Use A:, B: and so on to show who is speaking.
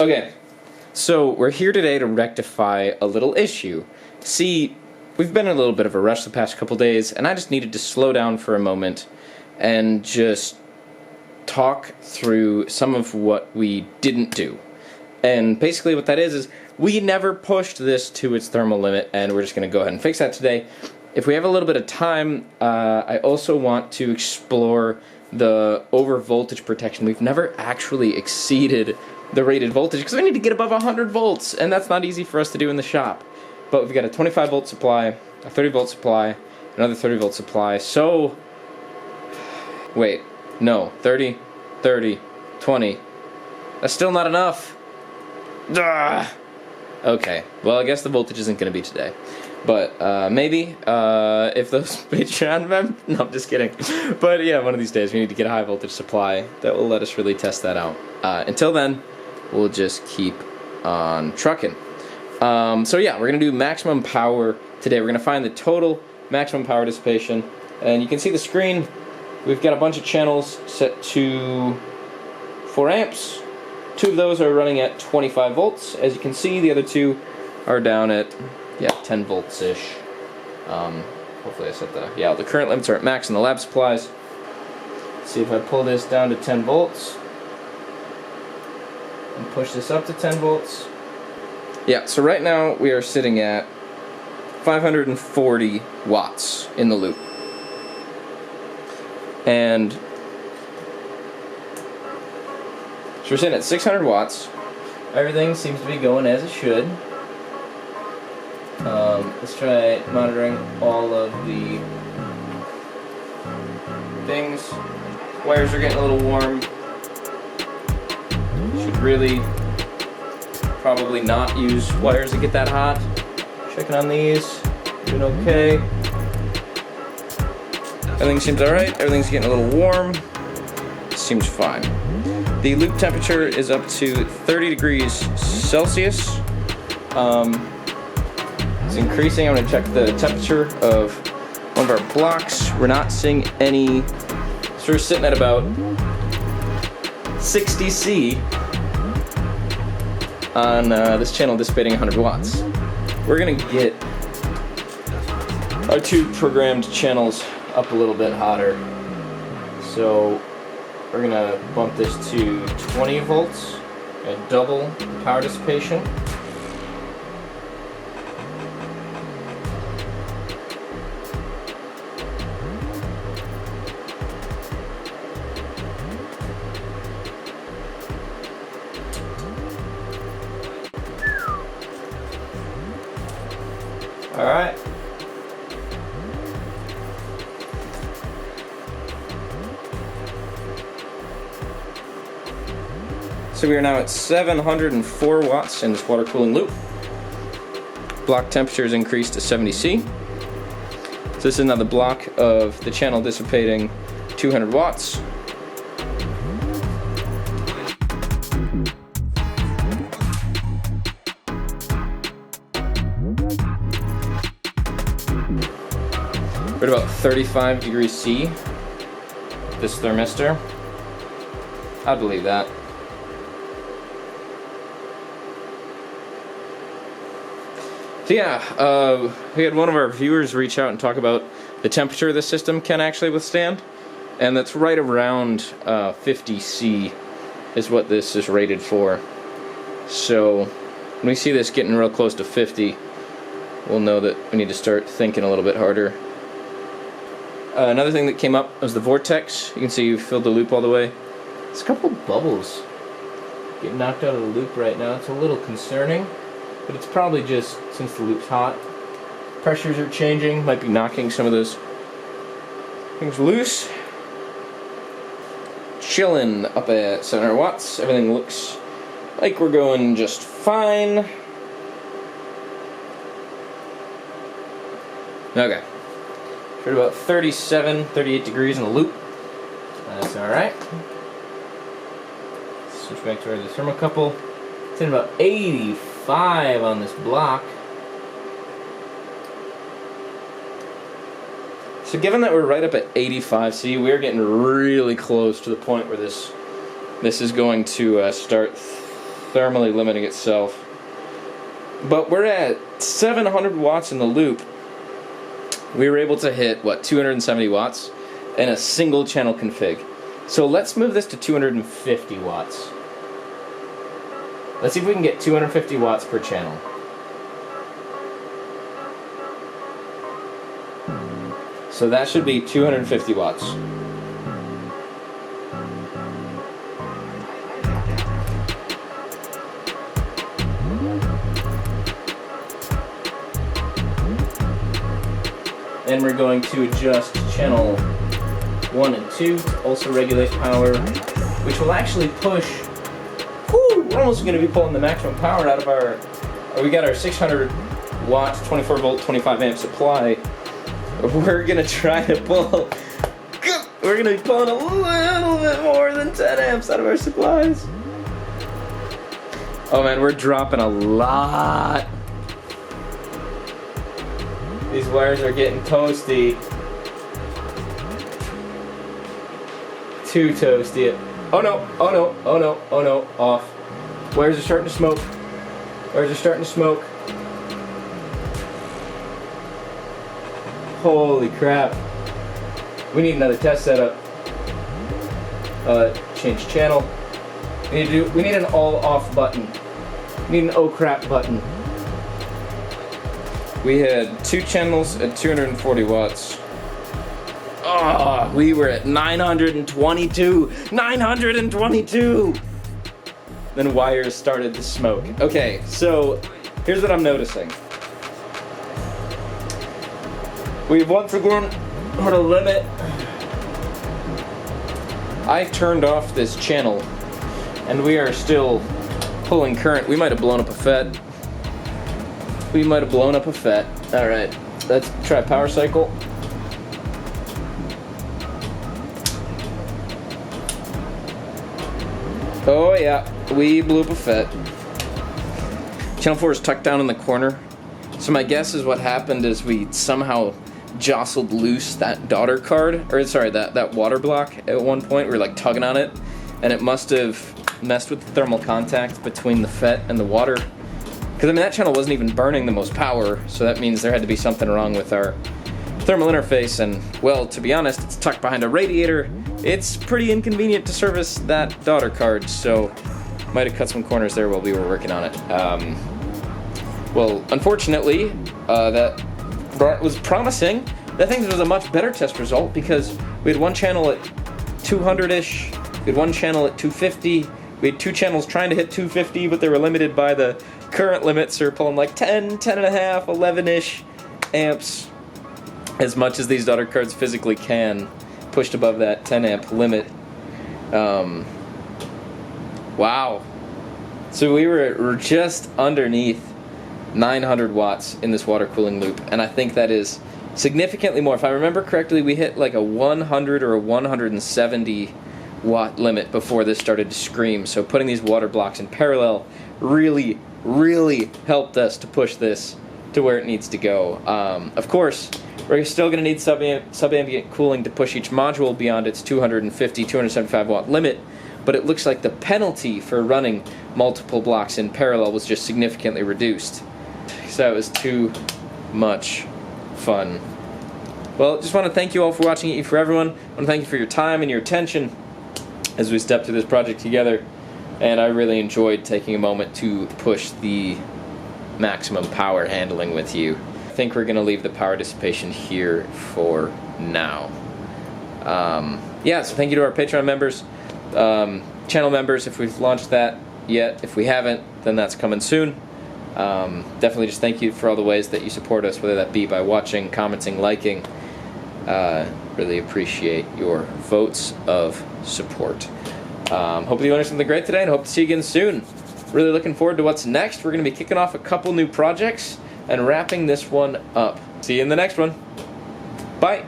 A: Okay, so we're here today to rectify a little issue. See, we've been in a little bit of a rush the past couple days, and I just needed to slow down for a moment and just talk through some of what we didn't do. And basically what that is we never pushed this to its thermal limit, and we're just going to go ahead and fix that today. If we have a little bit of time, I also want to explore the over voltage protection. We've never actually exceeded the rated voltage because we need to get above 100 volts, and that's not easy for us to do in the shop. But we've got a 25 volt supply, a 30 volt supply, another 30 volt supply. So, wait, no, 30, 30, 20. That's still not enough. Duh. Okay, well, I guess the voltage isn't going to be today. But maybe if those Patreon members... No, I'm just kidding. But yeah, one of these days we need to get a high voltage supply that will let us really test that out. Until then, we'll just keep on trucking. So yeah, we're going to do maximum power today. We're going to find the total maximum power dissipation. And you can see the screen. We've got a bunch of channels set to 4 amps. 2 of those are running at 25 volts. As you can see, the other 2 are down at, 10 volts-ish. Hopefully I set the... Yeah, the current limits are at max in the lab supplies. Let's see if I pull this down to 10 volts. And push this up to 10 volts. Yeah, so right now we are sitting at 540 watts in the loop. And... so we're sitting at 600 watts. Everything seems to be going as it should. Let's try monitoring all of the things. Wires are getting a little warm. Should really probably not use wires that get that hot. Checking on these. Doing okay. Everything seems alright. Everything's getting a little warm. Seems fine. The loop temperature is up to 30 degrees Celsius. It's increasing. I'm going to check the temperature of one of our blocks. We're not seeing any, so we're sitting at about 60 C on this channel dissipating 100 watts. We're going to get our 2 programmed channels up a little bit hotter. So we're going to bump this to 20 volts and double power dissipation. Alright. So we are now at 704 watts in this water cooling loop. Block temperature is increased to 70 C. So this is another block of the channel dissipating 200 watts. We're at about 35 degrees C with this thermistor. I believe that. So yeah, we had one of our viewers reach out and talk about the temperature the system can actually withstand, and that's right around 50 C is what this is rated for. So when we see this getting real close to 50, we'll know that we need to start thinking a little bit harder. Another thing that came up was the Vortex. You can see you've filled the loop all the way. There's a couple bubbles getting knocked out of the loop right now. It's a little concerning, but it's probably just since the loop's hot. Pressures are changing, might be knocking some of those things loose. Chilling up at 700 watts. Everything looks like we're going just fine. Okay. We're at about 37, 38 degrees in the loop. That's alright. Switch back to our thermocouple. It's in about 85 on this block. So given that we're right up at 85 C, we're getting really close to the point where this is going to start thermally limiting itself. But we're at 700 watts in the loop. We were able to hit, 270 watts in a single channel config. So let's move this to 250 watts. Let's see if we can get 250 watts per channel. So that should be 250 watts. Then we're going to adjust channel 1 and 2 to also regulate power, which will actually push. Whoo, we're almost going to be pulling the maximum power out of our. We got our 600 watt, 24 volt, 25 amp supply. We're going to try to pull. We're going to be pulling a little bit more than 10 amps out of our supplies. Oh man, we're dropping a lot. These wires are getting toasty. Too toasty. Oh no, oh no, oh no, oh no, off. Wires are starting to smoke. Wires are starting to smoke. Holy crap. We need another test setup. Change channel. We need an all off button. We need an oh crap button. We had 2 channels at 240 watts. Oh, we were at 922! 922! Then wires started to smoke. Okay, so here's what I'm noticing. We've once again hit a limit. I turned off this channel and we are still pulling current. We might have blown up a FET. We might have blown up a FET. Alright, let's try power cycle. Oh yeah, we blew up a FET. Channel 4 is tucked down in the corner. So my guess is what happened is we somehow jostled loose that daughter card, or sorry, that water block at one point. We were like tugging on it, and it must have messed with the thermal contact between the FET and the water. Because I mean that channel wasn't even burning the most power, so that means there had to be something wrong with our thermal interface, and well, to be honest, it's tucked behind a radiator. It's pretty inconvenient to service that daughter card, so might have cut some corners there while we were working on it. Well, unfortunately, that was promising. I think this was a much better test result because we had one channel at 200-ish, we had one channel at 250, we had 2 channels trying to hit 250, but they were limited by the current limits, so we're pulling like 10, 10 and a half, 11-ish amps, as much as these daughter cards physically can, pushed above that 10 amp limit. Wow. So we're just underneath 900 watts in this water cooling loop, and I think that is significantly more. If I remember correctly, we hit like a 100 or a 170 watt limit before this started to scream, so putting these water blocks in parallel really helped us to push this to where it needs to go. Of course, we're still going to need sub-ambient cooling to push each module beyond its 250, 275 watt limit, but it looks like the penalty for running multiple blocks in parallel was just significantly reduced. So that was too much fun. Well, just want to thank you all for watching Eat for Everyone. I want to thank you for your time and your attention as we step through this project together, and I really enjoyed taking a moment to push the maximum power handling with you. I think we're going to leave the power dissipation here for now. Yeah, so thank you to our Patreon members, channel members, if we've launched that yet. If we haven't, then that's coming soon. Definitely just thank you for all the ways that you support us, whether that be by watching, commenting, liking. Really appreciate your votes of support. Hopefully you learned something great today, and hope to see you again soon. Really looking forward to what's next. We're going to be kicking off a couple new projects and wrapping this one up. See you in the next one. Bye.